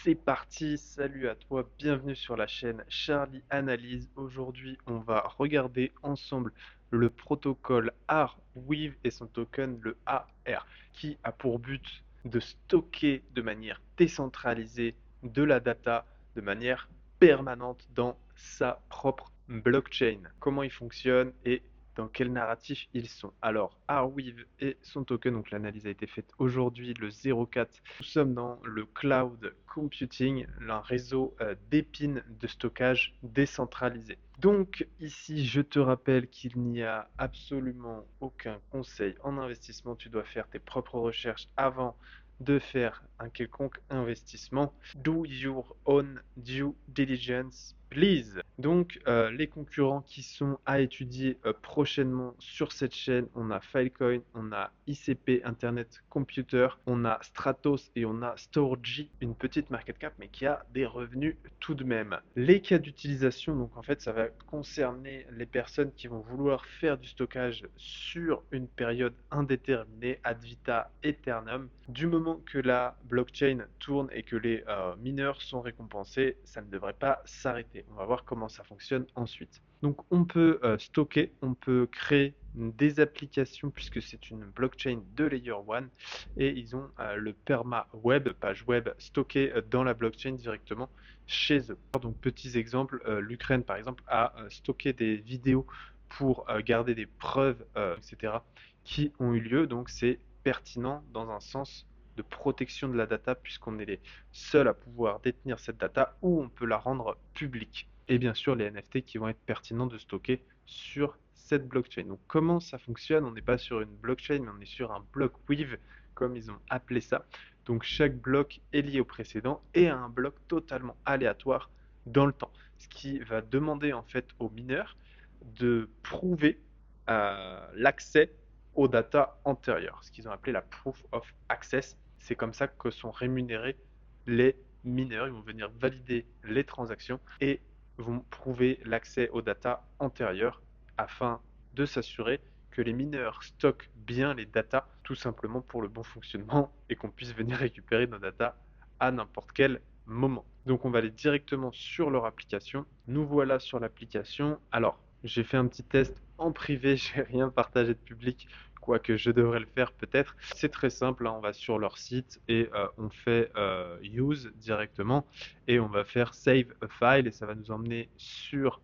C'est parti, salut à toi, bienvenue sur la chaîne Charlie Analyse. Aujourd'hui, on va regarder ensemble le protocole Arweave et son token, le AR, qui a pour but de stocker de manière décentralisée de la data de manière permanente dans sa propre blockchain. Comment il fonctionne et dans quel narratif ils sont. Alors, Arweave et son token, donc l'analyse a été faite aujourd'hui, le 04. Nous sommes dans le cloud computing, un réseau d'épines de stockage décentralisé. Donc ici, je te rappelle qu'il n'y a absolument aucun conseil en investissement. Tu dois faire tes propres recherches avant de faire un quelconque investissement. Do your own due diligence, please. Donc, les concurrents qui sont à étudier prochainement sur cette chaîne, on a Filecoin, on a ICP Internet Computer, on a Stratos et on a Storj, une petite market cap, mais qui a des revenus tout de même. Les cas d'utilisation, donc en fait, ça va concerner les personnes qui vont vouloir faire du stockage sur une période indéterminée, ad vita aeternum. Du moment que la blockchain tourne et que les mineurs sont récompensés, ça ne devrait pas s'arrêter. On va voir comment ça fonctionne ensuite. Donc on peut stocker, on peut créer des applications puisque c'est une blockchain de Layer 1 et ils ont le perma web, page web stockée dans la blockchain directement chez eux. Donc petits exemples, l'Ukraine par exemple a stocké des vidéos pour garder des preuves, etc., qui ont eu lieu. Donc c'est pertinent dans un sens de protection de la data puisqu'on est les seuls à pouvoir détenir cette data ou on peut la rendre publique. Et bien sûr les NFT qui vont être pertinents de stocker sur cette blockchain. Donc comment ça fonctionne? On n'est pas sur une blockchain mais on est sur un block weave comme ils ont appelé ça. Donc chaque bloc est lié au précédent et à un bloc totalement aléatoire dans le temps. Ce qui va demander en fait aux mineurs de prouver l'accès aux data antérieures, ce qu'ils ont appelé la proof of access. C'est comme ça que sont rémunérés les mineurs. Ils vont venir valider les transactions et vont prouver l'accès aux data antérieures afin de s'assurer que les mineurs stockent bien les data, tout simplement pour le bon fonctionnement et qu'on puisse venir récupérer nos data à n'importe quel moment. Donc on va aller directement sur leur application. Nous voilà sur l'application. Alors, j'ai fait un petit test en privé, j'ai rien partagé de public, quoique je devrais le faire peut-être. C'est très simple, hein, on va sur leur site et on fait use directement et on va faire save a file et ça va nous emmener sur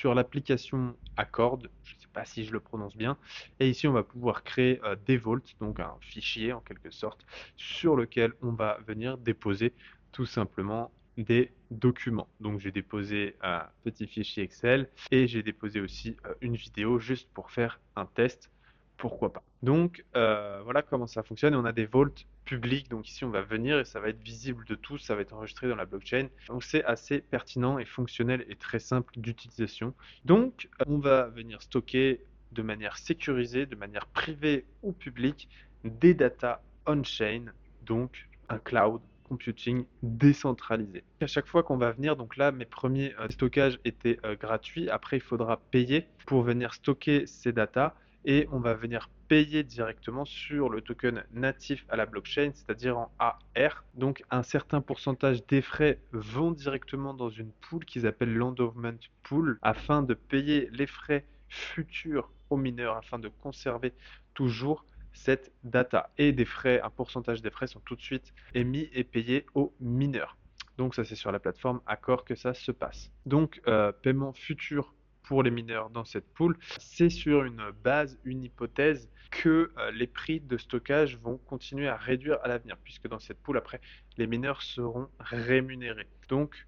l'application Accord, je ne sais pas si je le prononce bien, et ici on va pouvoir créer des vaults, donc un fichier en quelque sorte, sur lequel on va venir déposer tout simplement des documents. Donc j'ai déposé un petit fichier Excel et j'ai déposé aussi une vidéo juste pour faire un test, pourquoi pas. Donc voilà comment ça fonctionne et on a des vaults publics, donc ici on va venir et ça va être visible de tous, ça va être enregistré dans la blockchain. Donc c'est assez pertinent et fonctionnel et très simple d'utilisation. Donc on va venir stocker de manière sécurisée, de manière privée ou publique, des data on-chain, donc un cloud computing décentralisé. À chaque fois qu'on va venir, donc là, mes premiers stockages étaient gratuits. Après, il faudra payer pour venir stocker ces datas et on va venir payer directement sur le token natif à la blockchain, c'est-à-dire en AR. Donc, un certain pourcentage des frais vont directement dans une pool qu'ils appellent l'endowment pool afin de payer les frais futurs aux mineurs afin de conserver toujours cette data. Et des frais, un pourcentage des frais sont tout de suite émis et payés aux mineurs. Donc ça c'est sur la plateforme Accor que ça se passe. Donc paiement futur pour les mineurs dans cette pool, c'est sur une base, une hypothèse que les prix de stockage vont continuer à réduire à l'avenir, puisque dans cette pool, après, les mineurs seront rémunérés. Donc,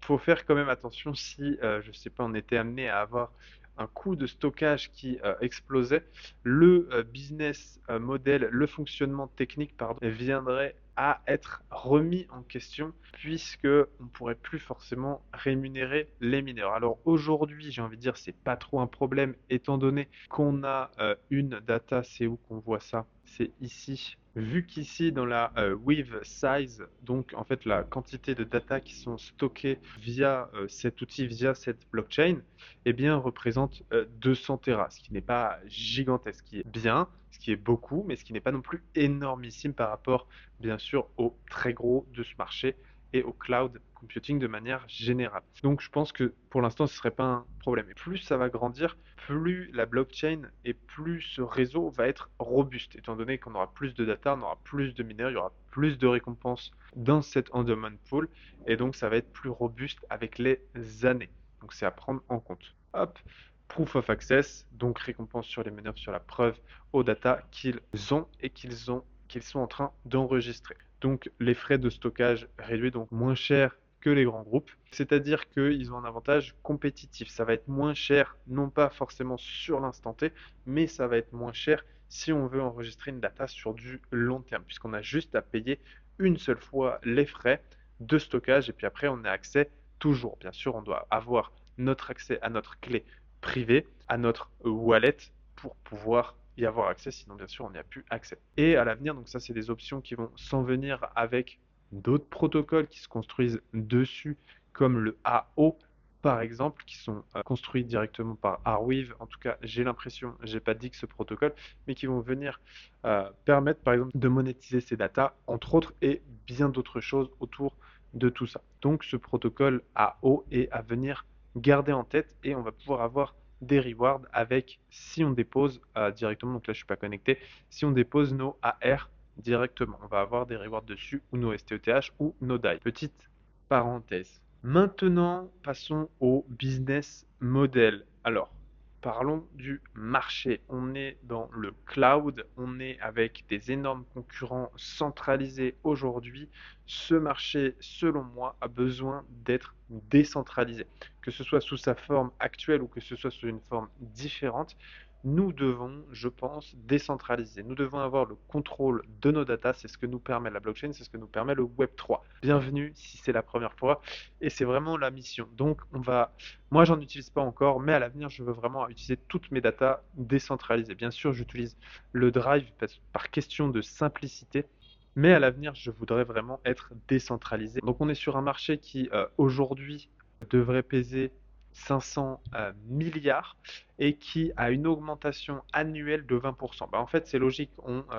il faut faire quand même attention si, je ne sais pas, on était amené à avoir un coût de stockage qui explosait, le business model, le fonctionnement technique, pardon, viendrait à être remis en question puisque on pourrait plus forcément rémunérer les mineurs. Alors aujourd'hui, j'ai envie de dire, c'est pas trop un problème étant donné qu'on a une data, c'est où qu'on voit ça? C'est ici. Vu qu'ici dans la Weave Size, donc en fait la quantité de data qui sont stockées via cet outil, via cette blockchain, eh bien représente 200 Tera, ce qui n'est pas gigantesque, ce qui est bien, ce qui est beaucoup, mais ce qui n'est pas non plus énormissime par rapport bien sûr aux très très gros de ce marché et au cloud computing de manière générale. Donc je pense que pour l'instant ce ne serait pas un problème. Et plus ça va grandir, plus la blockchain et plus ce réseau va être robuste, étant donné qu'on aura plus de data, on aura plus de mineurs, il y aura plus de récompenses dans cette endowment pool, et donc ça va être plus robuste avec les années. Donc c'est à prendre en compte. Hop, proof of access, donc récompense sur les mineurs, sur la preuve aux data qu'ils ont et qu'ils sont en train d'enregistrer. Donc les frais de stockage réduits, donc moins cher que les grands groupes. C'est-à-dire qu'ils ont un avantage compétitif. Ça va être moins cher, non pas forcément sur l'instant T, mais ça va être moins cher si on veut enregistrer une data sur du long terme, puisqu'on a juste à payer une seule fois les frais de stockage et puis après on a accès toujours. Bien sûr, on doit avoir notre accès à notre clé privée, à notre wallet pour pouvoir y avoir accès, sinon bien sûr on n'y a plus accès. Et à l'avenir, donc ça c'est des options qui vont s'en venir avec d'autres protocoles qui se construisent dessus, comme le AO par exemple, qui sont construits directement par Arweave. En tout cas, j'ai l'impression, j'ai pas dit que ce protocole, mais qui vont venir permettre par exemple de monétiser ces datas, entre autres, et bien d'autres choses autour de tout ça. Donc ce protocole AO est à venir garder en tête et on va pouvoir avoir des rewards avec si on dépose directement, donc là je suis pas connecté, si on dépose nos AR directement, on va avoir des rewards dessus ou nos STETH ou nos DAI. Petite parenthèse. Maintenant, passons au business model. Alors, parlons du marché. On est dans le cloud, on est avec des énormes concurrents centralisés aujourd'hui. Ce marché, selon moi, a besoin d'être décentralisé. Que ce soit sous sa forme actuelle ou que ce soit sous une forme différente, nous devons, je pense, décentraliser. Nous devons avoir le contrôle de nos datas. C'est ce que nous permet la blockchain, c'est ce que nous permet le Web3. Bienvenue si c'est la première fois. Et c'est vraiment la mission. Donc, moi, j'en utilise pas encore, mais à l'avenir, je veux vraiment utiliser toutes mes datas décentralisées. Bien sûr, j'utilise le Drive par question de simplicité. Mais à l'avenir, je voudrais vraiment être décentralisé. Donc, on est sur un marché qui, aujourd'hui, devrait peser 500 milliards et qui a une augmentation annuelle de 20%. Bah, en fait, c'est logique.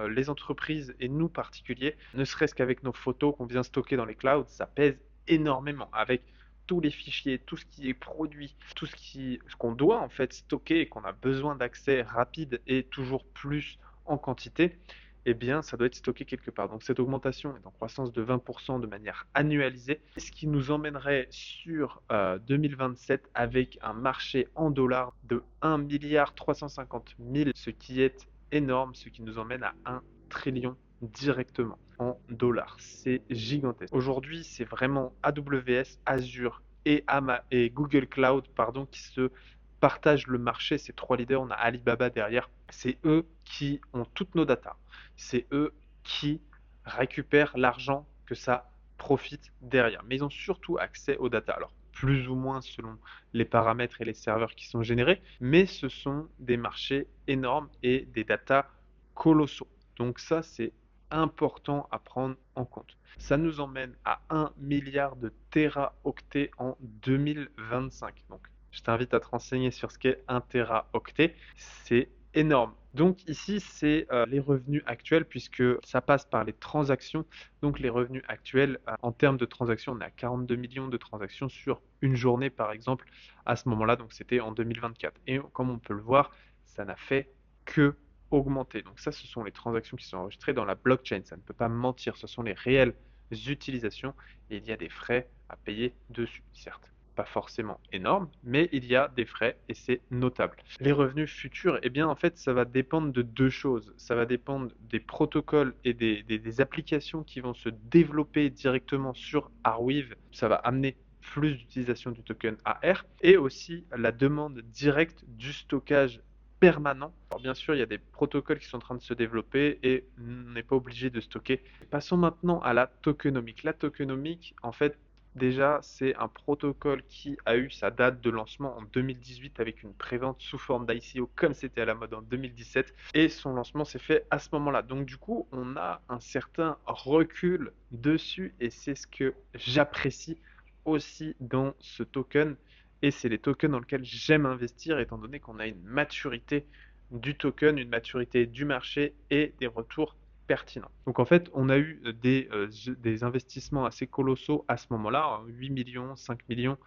Les entreprises et nous particuliers, ne serait-ce qu'avec nos photos qu'on vient stocker dans les clouds, ça pèse énormément. Avec tous les fichiers, tout ce qui est produit, ce qu'on doit en fait stocker et qu'on a besoin d'accès rapide et toujours plus en quantité, eh bien, ça doit être stocké quelque part. Donc, cette augmentation est en croissance de 20% de manière annualisée, ce qui nous emmènerait sur 2027 avec un marché en dollars de 1 milliard 350 000, ce qui est énorme, ce qui nous emmène à 1 trillion directement en dollars. C'est gigantesque. Aujourd'hui, c'est vraiment AWS, Azure et Google Cloud pardon, qui se partagent le marché. Ces trois leaders, on a Alibaba derrière. C'est eux qui ont toutes nos datas. C'est eux qui récupèrent l'argent que ça profite derrière. Mais ils ont surtout accès aux datas. Alors, plus ou moins selon les paramètres et les serveurs qui sont générés, mais ce sont des marchés énormes et des datas colossaux. Donc ça, c'est important à prendre en compte. Ça nous emmène à 1 milliard de téraoctets en 2025. Donc, je t'invite à te renseigner sur ce qu'est 1 téraoctet. C'est énorme. Donc ici, c'est les revenus actuels puisque ça passe par les transactions. Donc les revenus actuels, en termes de transactions, on est à 42 millions de transactions sur une journée par exemple à ce moment-là. Donc c'était en 2024. Et comme on peut le voir, ça n'a fait que augmenter. Donc ça, ce sont les transactions qui sont enregistrées dans la blockchain. Ça ne peut pas mentir. Ce sont les réelles utilisations et il y a des frais à payer dessus, certes pas forcément énorme, mais il y a des frais et c'est notable. Les revenus futurs, eh bien en fait ça va dépendre de deux choses. Ça va dépendre des protocoles et des applications qui vont se développer directement sur Arweave. Ça va amener plus d'utilisation du token AR et aussi la demande directe du stockage permanent. Alors bien sûr, il y a des protocoles qui sont en train de se développer et on n'est pas obligé de stocker. Passons maintenant à la tokenomique. La tokenomique, en fait, déjà, c'est un protocole qui a eu sa date de lancement en 2018 avec une prévente sous forme d'ICO comme c'était à la mode en 2017 et son lancement s'est fait à ce moment-là. Donc du coup, on a un certain recul dessus et c'est ce que j'apprécie aussi dans ce token et c'est les tokens dans lesquels j'aime investir étant donné qu'on a une maturité du token, une maturité du marché et des retours pertinent. Donc en fait, on a eu des investissements assez colossaux à ce moment-là, 8 millions, 5 millions,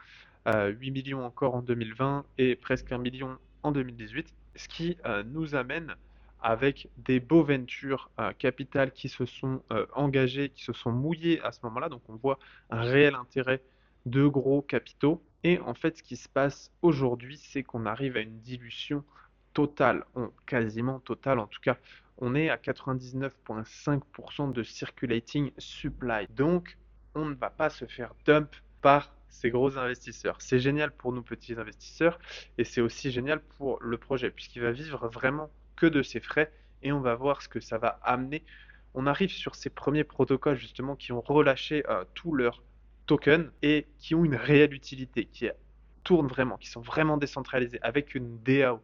8 millions encore en 2020 et presque 1 million en 2018, ce qui nous amène avec des beaux ventures capital qui se sont engagés, qui se sont mouillés à ce moment-là. Donc on voit un réel intérêt de gros capitaux. Et en fait, ce qui se passe aujourd'hui, c'est qu'on arrive à une dilution totale, quasiment totale en tout cas. On est à 99,5% de circulating supply. Donc, on ne va pas se faire dump par ces gros investisseurs. C'est génial pour nous petits investisseurs et c'est aussi génial pour le projet puisqu'il va vivre vraiment que de ses frais et on va voir ce que ça va amener. On arrive sur ces premiers protocoles justement qui ont relâché tous leurs tokens et qui ont une réelle utilité, qui tournent vraiment, qui sont vraiment décentralisés avec une DAO.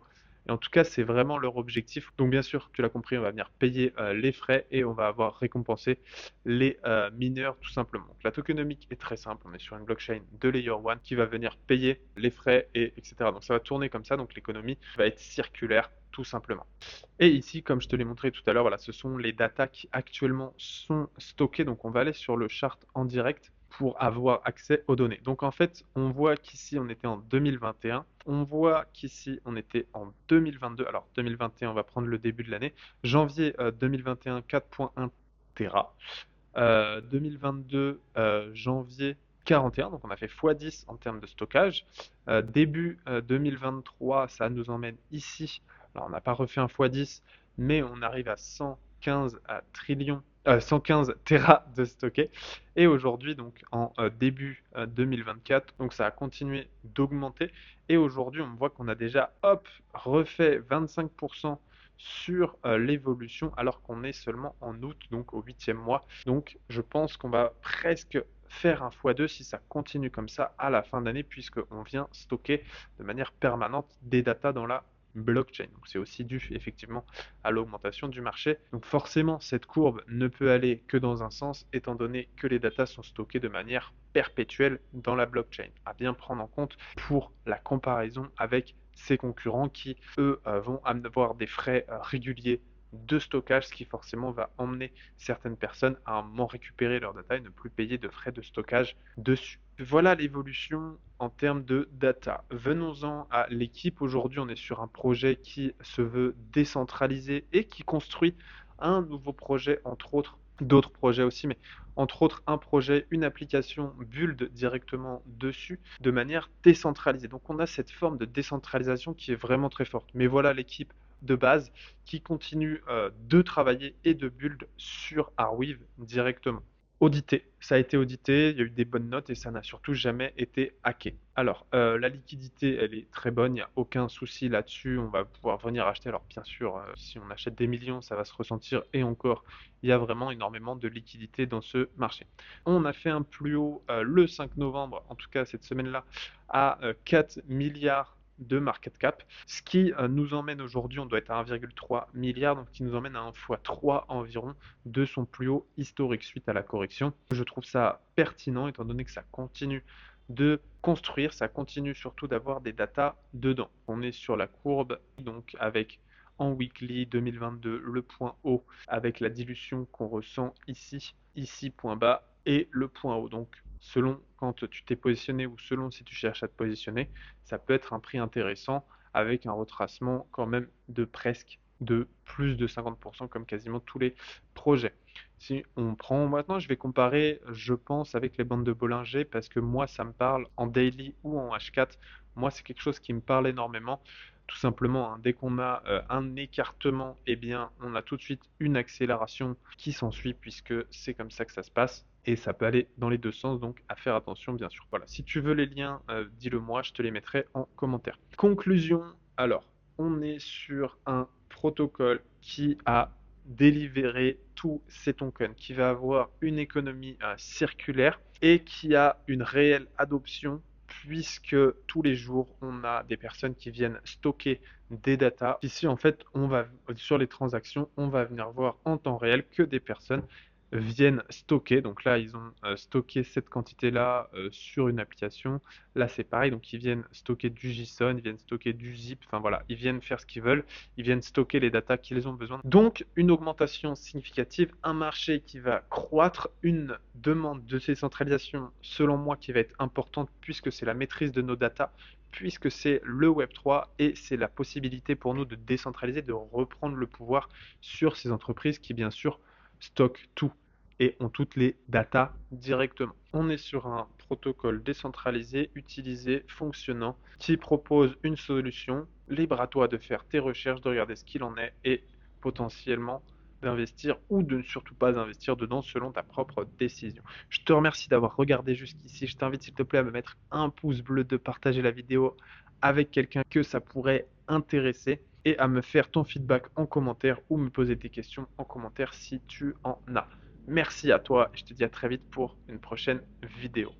Et en tout cas, c'est vraiment leur objectif. Donc bien sûr, tu l'as compris, on va venir payer les frais et on va avoir récompensé les mineurs tout simplement. Donc la tokenomique est très simple, on est sur une blockchain de Layer 1 qui va venir payer les frais et etc. Donc ça va tourner comme ça, donc l'économie va être circulaire tout simplement. Et ici, comme je te l'ai montré tout à l'heure, voilà, ce sont les datas qui actuellement sont stockées. Donc on va aller sur le chart en direct pour avoir accès aux données. Donc en fait, on voit qu'ici on était en 2021, on voit qu'ici on était en 2022. Alors 2021, on va prendre le début de l'année. Janvier 2021, 4.1 Tera. 2022, janvier 41, donc on a fait x10 en termes de stockage. Début 2023, ça nous emmène ici. Alors on n'a pas refait un x10, mais on arrive à 115 trillions, 115 Tera de stocké. Et aujourd'hui, donc en début 2024, donc ça a continué d'augmenter. Et aujourd'hui, on voit qu'on a déjà, hop, refait 25% sur l'évolution alors qu'on est seulement en août, donc au 8e mois. Donc je pense qu'on va presque faire un x2 si ça continue comme ça à la fin d'année puisqu'on vient stocker de manière permanente des datas dans la blockchain. Donc c'est aussi dû effectivement à l'augmentation du marché. Donc forcément cette courbe ne peut aller que dans un sens étant donné que les datas sont stockées de manière perpétuelle dans la blockchain. À bien prendre en compte pour la comparaison avec ses concurrents qui, eux, vont avoir des frais réguliers de stockage, ce qui forcément va emmener certaines personnes à un moment récupérer leur data et ne plus payer de frais de stockage dessus. Voilà l'évolution en termes de data. Venons-en à l'équipe. Aujourd'hui, on est sur un projet qui se veut décentralisé et qui construit un nouveau projet, entre autres, d'autres projets aussi, mais entre autres un projet, une application build directement dessus de manière décentralisée. Donc on a cette forme de décentralisation qui est vraiment très forte. Mais voilà l'équipe de base qui continue de travailler et de build sur Arweave directement. Audité, ça a été audité, il y a eu des bonnes notes et ça n'a surtout jamais été hacké. Alors, la liquidité, elle est très bonne, il n'y a aucun souci là-dessus, on va pouvoir venir acheter. Alors, bien sûr, si on achète des millions, ça va se ressentir et encore, il y a vraiment énormément de liquidité dans ce marché. On a fait un plus haut le 5 novembre, en tout cas cette semaine-là, à 4 milliards de market cap, ce qui nous emmène aujourd'hui, on doit être à 1,3 milliard, donc qui nous emmène à un x3 environ de son plus haut historique suite à la correction. Je trouve ça pertinent étant donné que ça continue de construire, ça continue surtout d'avoir des datas dedans. On est sur la courbe, donc avec en weekly 2022 le point haut avec la dilution qu'on ressent ici, ici point bas et le point haut. Donc selon quand tu t'es positionné ou selon si tu cherches à te positionner, ça peut être un prix intéressant avec un retracement quand même de presque de plus de 50% comme quasiment tous les projets. Si on prend maintenant, je vais comparer, je pense, avec les bandes de Bollinger parce que moi, ça me parle en daily ou en H4. Moi, c'est quelque chose qui me parle énormément. Tout simplement, hein, dès qu'on a un écartement, eh bien, on a tout de suite une accélération qui s'ensuit puisque c'est comme ça que ça se passe. Et ça peut aller dans les deux sens, donc à faire attention, bien sûr. Voilà, si tu veux les liens, dis-le moi, je te les mettrai en commentaire. Conclusion, alors, on est sur un protocole qui a délivrer tous ces tokens, qui va avoir une économie circulaire et qui a une réelle adoption puisque tous les jours on a des personnes qui viennent stocker des datas. Ici en fait on va sur les transactions, on va venir voir en temps réel que des personnes viennent stocker. Donc là, ils ont stocké cette quantité-là sur une application. Là, c'est pareil. Donc ils viennent stocker du JSON, ils viennent stocker du zip. Enfin voilà, ils viennent faire ce qu'ils veulent. Ils viennent stocker les datas qu'ils ont besoin. Donc une augmentation significative, un marché qui va croître, une demande de décentralisation, selon moi, qui va être importante puisque c'est la maîtrise de nos datas, puisque c'est le Web3 et c'est la possibilité pour nous de décentraliser, de reprendre le pouvoir sur ces entreprises qui, bien sûr, stockent tout et ont toutes les datas directement. On est sur un protocole décentralisé, utilisé, fonctionnant, qui propose une solution. Libre à toi de faire tes recherches, de regarder ce qu'il en est et potentiellement d'investir ou de ne surtout pas investir dedans selon ta propre décision. Je te remercie d'avoir regardé jusqu'ici. Je t'invite s'il te plaît à me mettre un pouce bleu, de partager la vidéo avec quelqu'un que ça pourrait intéresser et à me faire ton feedback en commentaire ou me poser tes questions en commentaire si tu en as. Merci à toi et je te dis à très vite pour une prochaine vidéo.